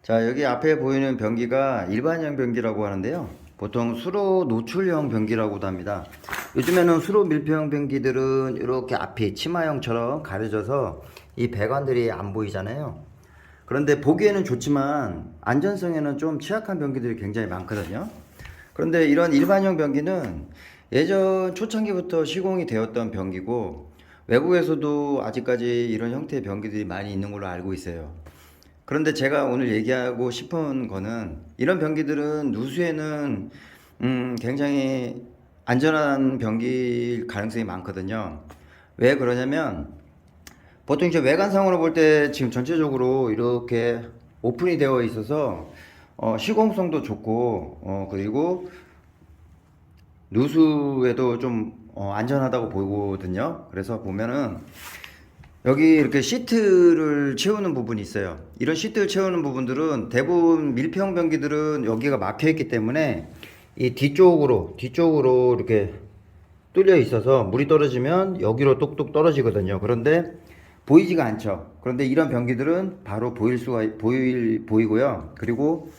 자, 여기 앞에 보이는 변기가 일반형 변기라고 하는데요. 보통 수로 노출형 변기라고도 합니다. 요즘에는 수로 밀폐형 변기들은 이렇게 앞이 치마형처럼 가려져서 이 배관들이 안 보이잖아요. 그런데 보기에는 좋지만 안전성에는 좀 취약한 변기들이 굉장히 많거든요. 그런데 이런 일반형 변기는 예전 초창기부터 시공이 되었던 변기고, 외국에서도 아직까지 이런 형태의 변기들이 많이 있는 걸로 알고 있어요. 그런데 제가 오늘 얘기하고 싶은 거는, 이런 변기들은 누수에는 굉장히 안전한 변기일 가능성이 많거든요. 왜 그러냐면, 보통 이제 외관상으로 볼 때 지금 전체적으로 이렇게 오픈이 되어 있어서 시공성도 좋고, 그리고 누수에도 좀 안전하다고 보이거든요. 그래서 보면은 여기 이렇게 시트를 채우는 부분이 있어요. 이런 시트를 채우는 부분들은 대부분 밀폐형 변기들은 여기가 막혀 있기 때문에 이 뒤쪽으로 이렇게 뚫려 있어서 물이 떨어지면 여기로 똑똑 떨어지거든요. 그런데 보이지가 않죠. 그런데 이런 변기들은 바로 보이고요. 그리고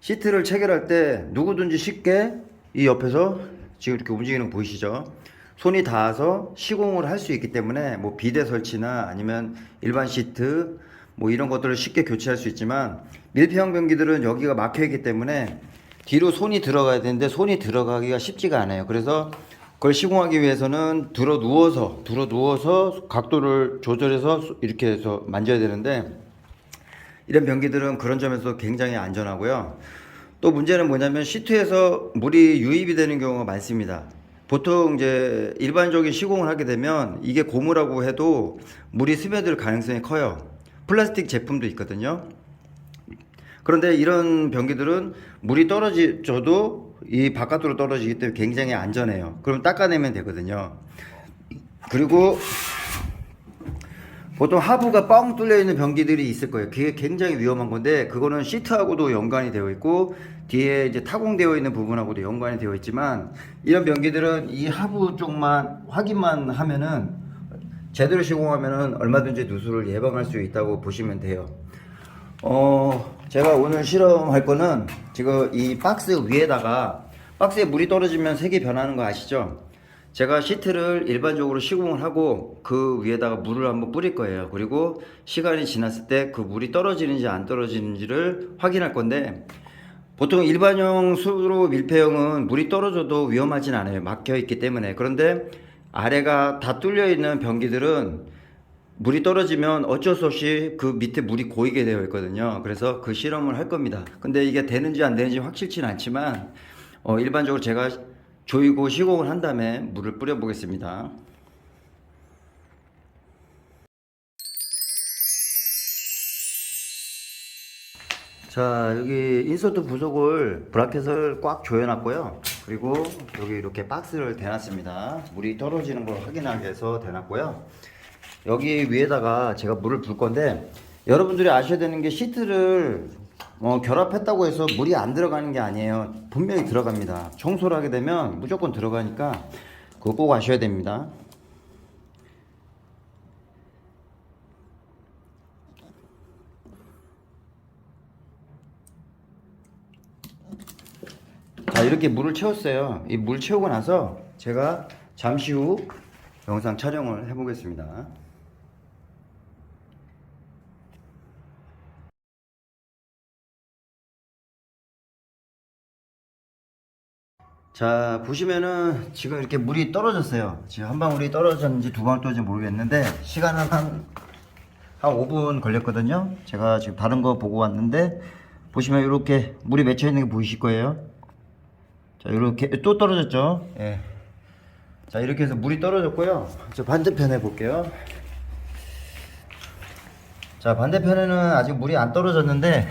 시트를 체결할 때 누구든지 쉽게 이 옆에서 지금 이렇게 움직이는 거 보이시죠? 손이 닿아서 시공을 할 수 있기 때문에 뭐 비대 설치나 아니면 일반 시트 뭐 이런 것들을 쉽게 교체할 수 있지만, 밀폐형 변기들은 여기가 막혀 있기 때문에 뒤로 손이 들어가야 되는데 손이 들어가기가 쉽지가 않아요. 그래서 그걸 시공하기 위해서는 들어 누워서 각도를 조절해서 이렇게 해서 만져야 되는데, 이런 변기들은 그런 점에서 굉장히 안전하고요. 또 문제는 뭐냐면 시트에서 물이 유입이 되는 경우가 많습니다. 보통 이제 일반적인 시공을 하게 되면 이게 고무라고 해도 물이 스며들 가능성이 커요. 플라스틱 제품도 있거든요. 그런데 이런 변기들은 물이 떨어져도 이 바깥으로 떨어지기 때문에 굉장히 안전해요. 그럼 닦아내면 되거든요. 그리고 보통 하부가 뻥 뚫려 있는 변기들이 있을 거예요. 그게 굉장히 위험한 건데, 그거는 시트하고도 연관이 되어 있고 뒤에 이제 타공되어 있는 부분하고도 연관이 되어 있지만, 이런 변기들은 이 하부 쪽만 확인만 하면은, 제대로 시공하면은 얼마든지 누수를 예방할 수 있다고 보시면 돼요. 제가 오늘 실험할 거는 지금 이 박스 위에다가, 박스에 물이 떨어지면 색이 변하는 거 아시죠? 제가 시트를 일반적으로 시공을 하고 그 위에다가 물을 한번 뿌릴 거예요. 그리고 시간이 지났을 때 그 물이 떨어지는지 안 떨어지는지를 확인할 건데, 보통 일반형 수로 밀폐형은 물이 떨어져도 위험하진 않아요. 막혀 있기 때문에. 그런데 아래가 다 뚫려 있는 변기들은 물이 떨어지면 어쩔 수 없이 그 밑에 물이 고이게 되어 있거든요. 그래서 그 실험을 할 겁니다. 근데 이게 되는지 안 되는지 확실치는 않지만, 일반적으로 제가 조이고 시공을 한 다음에 물을 뿌려 보겠습니다. 자, 여기 인서트 부속을 브라켓을 꽉 조여놨고요. 그리고 여기 이렇게 박스를 대놨습니다. 물이 떨어지는 걸 확인하기 위해서 대놨고요. 여기 위에다가 제가 물을 붓을 건데, 여러분들이 아셔야 되는 게, 시트를 결합했다고 해서 물이 안 들어가는 게 아니에요. 분명히 들어갑니다. 청소를 하게 되면 무조건 들어가니까 그거 꼭 아셔야 됩니다. 자, 이렇게 물을 채웠어요. 이 물 채우고 나서 제가 잠시 후 영상 촬영을 해 보겠습니다. 자, 보시면은 지금 이렇게 물이 떨어졌어요. 지금 한 방울이 떨어졌는지 두 방울 떨어졌는지 모르겠는데, 시간은 한 5분 걸렸거든요. 제가 지금 다른 거 보고 왔는데, 보시면 이렇게 물이 맺혀 있는 게 보이실 거예요. 자, 이렇게 또 떨어졌죠. 예. 자, 이렇게 해서 물이 떨어졌고요. 저 반대편 해볼게요. 자, 반대편에는 아직 물이 안 떨어졌는데,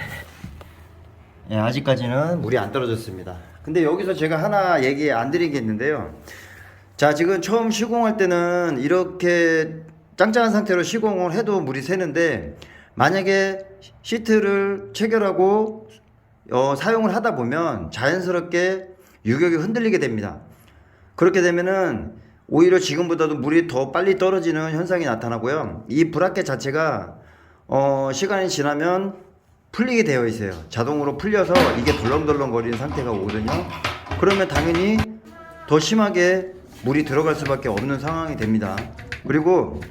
예, 아직까지는 물이 안 떨어졌습니다. 근데 여기서 제가 하나 얘기 안 드린 게 있는데요. 자, 지금 처음 시공할 때는 이렇게 짱짱한 상태로 시공을 해도 물이 새는데, 만약에 시트를 체결하고 사용을 하다 보면 자연스럽게 유격이 흔들리게 됩니다. 그렇게 되면은 오히려 지금보다도 물이 더 빨리 떨어지는 현상이 나타나고요. 이 브라켓 자체가 시간이 지나면 풀리게 되어 있어요. 자동으로 풀려서 이게 덜렁덜렁 거리는 상태가 오거든요. 그러면 당연히 더 심하게 물이 들어갈 수밖에 없는 상황이 됩니다. 그리고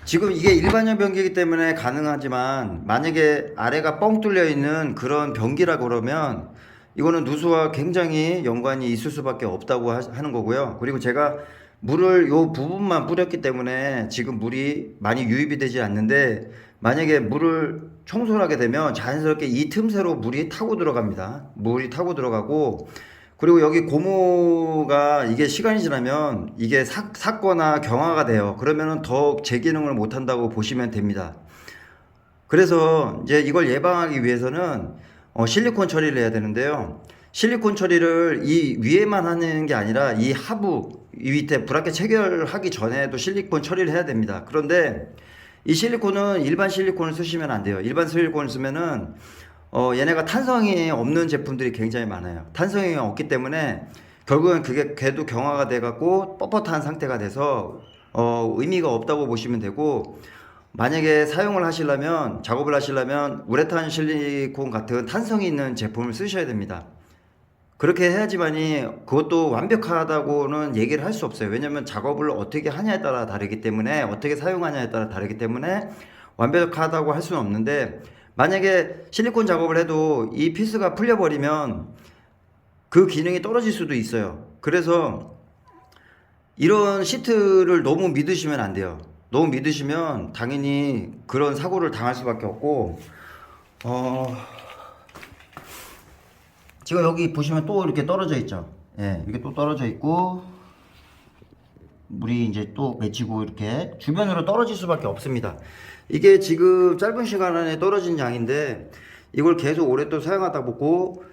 지금 이게 일반형 변기이기 때문에 가능하지만 만약에 아래가 뻥 뚫려 있는 그런 변기라 그러면 이거는 누수와 굉장히 연관이 있을 수밖에 없다고 하는 거고요. 그리고 제가 물을 요 부분만 뿌렸기 때문에 지금 물이 많이 유입이 되지 않는데, 만약에 물을 청소를 하게 되면 자연스럽게 이 틈새로 물이 타고 들어갑니다. 물이 타고 들어가고, 그리고 여기 고무가 이게 시간이 지나면 이게 삭거나 경화가 돼요. 그러면은 더 제 기능을 못 한다고 보시면 됩니다. 그래서 이제 이걸 예방하기 위해서는 실리콘 처리를 해야 되는데요. 실리콘 처리를 이 위에만 하는 게 아니라 이 하부, 이 밑에 브라켓 체결하기 전에도 실리콘 처리를 해야 됩니다. 그런데 이 실리콘은 일반 실리콘을 쓰시면 안 돼요. 일반 실리콘을 쓰면은 얘네가 탄성이 없는 제품들이 굉장히 많아요. 탄성이 없기 때문에 결국은 그게 걔도 경화가 돼 갖고 뻣뻣한 상태가 돼서 의미가 없다고 보시면 되고, 만약에 사용을 하시려면, 작업을 하시려면 우레탄 실리콘 같은 탄성이 있는 제품을 쓰셔야 됩니다. 그렇게 해야지만이 그것도 완벽하다고는 얘기를 할 수 없어요. 왜냐면 작업을 어떻게 하냐에 따라 다르기 때문에, 어떻게 사용하냐에 따라 다르기 때문에 완벽하다고 할 수는 없는데, 만약에 실리콘 작업을 해도 이 피스가 풀려버리면 그 기능이 떨어질 수도 있어요. 그래서 이런 시트를 너무 믿으시면 안 돼요. 너무 믿으시면 당연히 그런 사고를 당할 수밖에 없고, 지금 여기 보시면 또 이렇게 떨어져 있죠. 예, 이게 또 떨어져 있고, 물이 이제 또 맺히고 이렇게 주변으로 떨어질 수밖에 없습니다. 이게 지금 짧은 시간 안에 떨어진 양인데, 이걸 계속 오랫동안 사용하다 보고,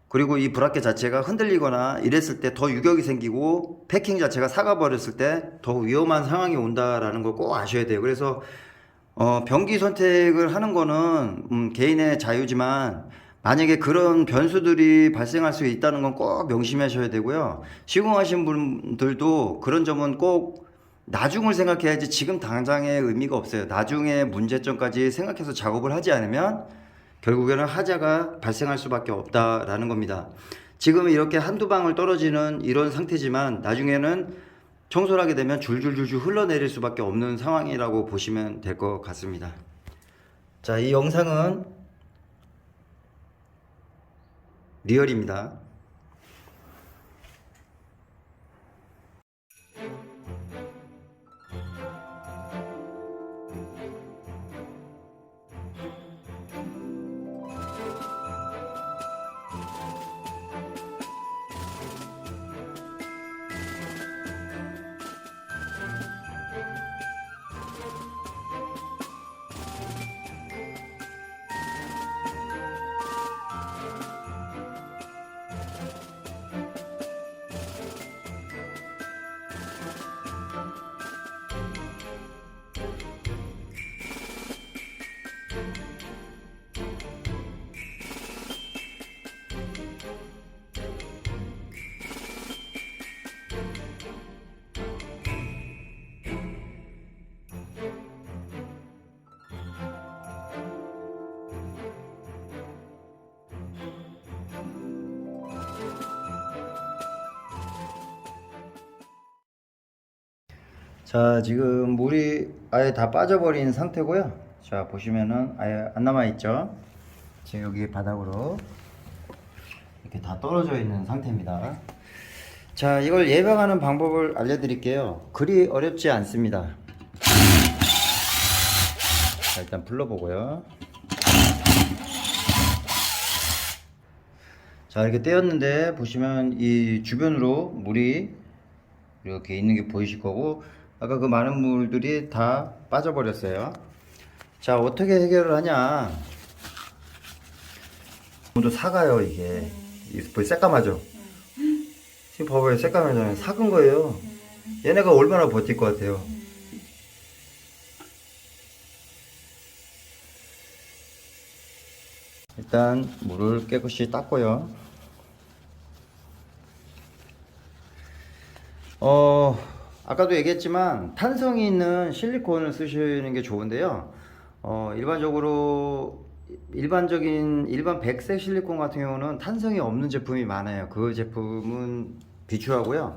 그리고 이 브라켓 자체가 흔들리거나 이랬을 때 더 유격이 생기고 패킹 자체가 삭아버렸을 때 더 위험한 상황이 온다라는 걸 꼭 아셔야 돼요. 그래서 변기 선택을 하는 거는 개인의 자유지만, 만약에 그런 변수들이 발생할 수 있다는 건 꼭 명심하셔야 되고요. 시공하신 분들도 그런 점은 꼭 나중을 생각해야지 지금 당장의 의미가 없어요. 나중에 문제점까지 생각해서 작업을 하지 않으면 결국에는 하자가 발생할 수밖에 없다라는 겁니다. 지금 이렇게 한두 방울 떨어지는 이런 상태지만 나중에는 청소를 하게 되면 줄줄줄줄 흘러내릴 수밖에 없는 상황이라고 보시면 될 것 같습니다. 자, 이 영상은 리얼입니다. 자, 지금 물이 아예 다 빠져버린 상태고요. 자, 보시면은 아예 안 남아있죠. 지금 여기 바닥으로 이렇게 다 떨어져 있는 상태입니다. 자, 이걸 예방하는 방법을 알려드릴게요. 그리 어렵지 않습니다. 자, 일단 불러보고요. 자, 이렇게 떼었는데 보시면 이 주변으로 물이 이렇게 있는 게 보이실 거고, 아까 그 많은 물들이 다 빠져버렸어요. 자, 어떻게 해결을 하냐. 또 사가요, 이게. 보이 새까마죠? 지금 봐봐요, 새까매잖아요. 삭은 거예요. 얘네가 얼마나 버틸 것 같아요. 일단 물을 깨끗이 닦고요. 아까도 얘기했지만 탄성이 있는 실리콘을 쓰시는 게 좋은데요. 일반 백색 실리콘 같은 경우는 탄성이 없는 제품이 많아요. 그 제품은 비추하고요.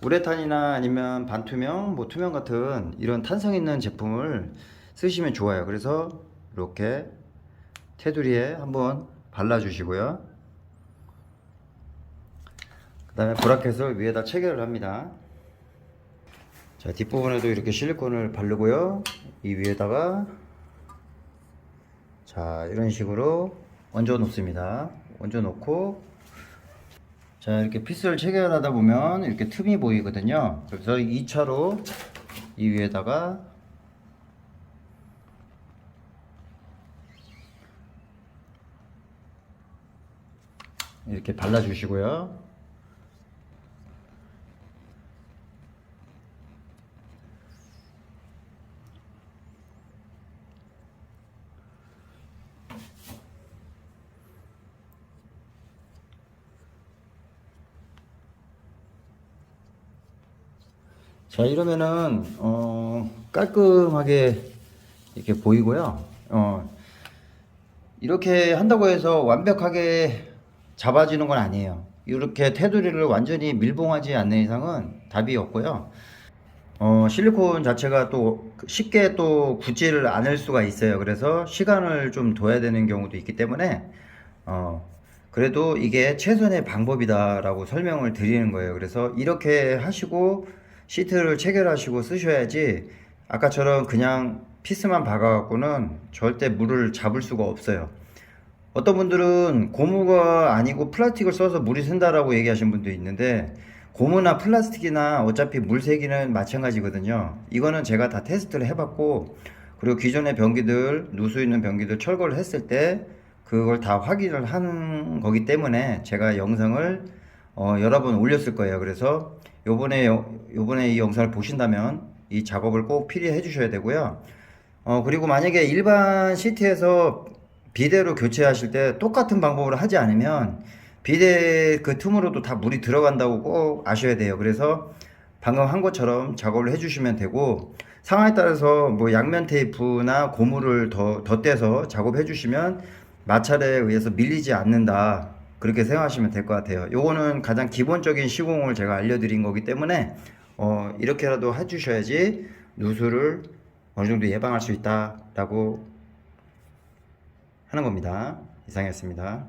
우레탄이나 아니면 반투명, 뭐 투명 같은 이런 탄성 있는 제품을 쓰시면 좋아요. 그래서 이렇게 테두리에 한번 발라주시고요. 그 다음에 브라켓을 위에다 체결을 합니다. 자, 뒷부분에도 이렇게 실리콘을 바르고요. 이 위에다가 자, 이런 식으로 얹어 놓습니다. 얹어 놓고 자, 이렇게 피스를 체결하다 보면 이렇게 틈이 보이거든요. 그래서 2차로 이 위에다가 이렇게 발라 주시고요. 자, 이러면은 깔끔하게 이렇게 보이고요. 이렇게 한다고 해서 완벽하게 잡아지는 건 아니에요. 이렇게 테두리를 완전히 밀봉하지 않는 이상은 답이 없고요. 실리콘 자체가 또 쉽게 또 굳지를 않을 수가 있어요. 그래서 시간을 좀 둬야 되는 경우도 있기 때문에 그래도 이게 최선의 방법이다라고 설명을 드리는 거예요. 그래서 이렇게 하시고 시트를 체결하시고 쓰셔야지 아까처럼 그냥 피스만 박아갖고는 절대 물을 잡을 수가 없어요. 어떤 분들은 고무가 아니고 플라스틱을 써서 물이 샌다라고 얘기하시는 분도 있는데 고무나 플라스틱이나 어차피 물새기는 마찬가지거든요. 이거는 제가 다 테스트를 해봤고 그리고 기존의 변기들 누수 있는 변기들 철거를 했을 때 그걸 다 확인을 한 거기 때문에 제가 영상을 여러 번 올렸을 거예요. 그래서 요번에 이 영상을 보신다면 이 작업을 꼭 필히 해 주셔야 되고요. 그리고 만약에 일반 시트에서 비데로 교체하실 때 똑같은 방법으로 하지 않으면 비데 그 틈으로도 다 물이 들어간다고 꼭 아셔야 돼요. 그래서 방금 한 것처럼 작업을 해주시면 되고 상황에 따라서 뭐 양면 테이프나 고무를 더 덧대서 작업해 주시면 마찰에 의해서 밀리지 않는다. 그렇게 생각하시면 될 것 같아요. 요거는 가장 기본적인 시공을 제가 알려드린 거기 때문에 이렇게라도 해주셔야지 누수를 어느 정도 예방할 수 있다라고 하는 겁니다. 이상이었습니다.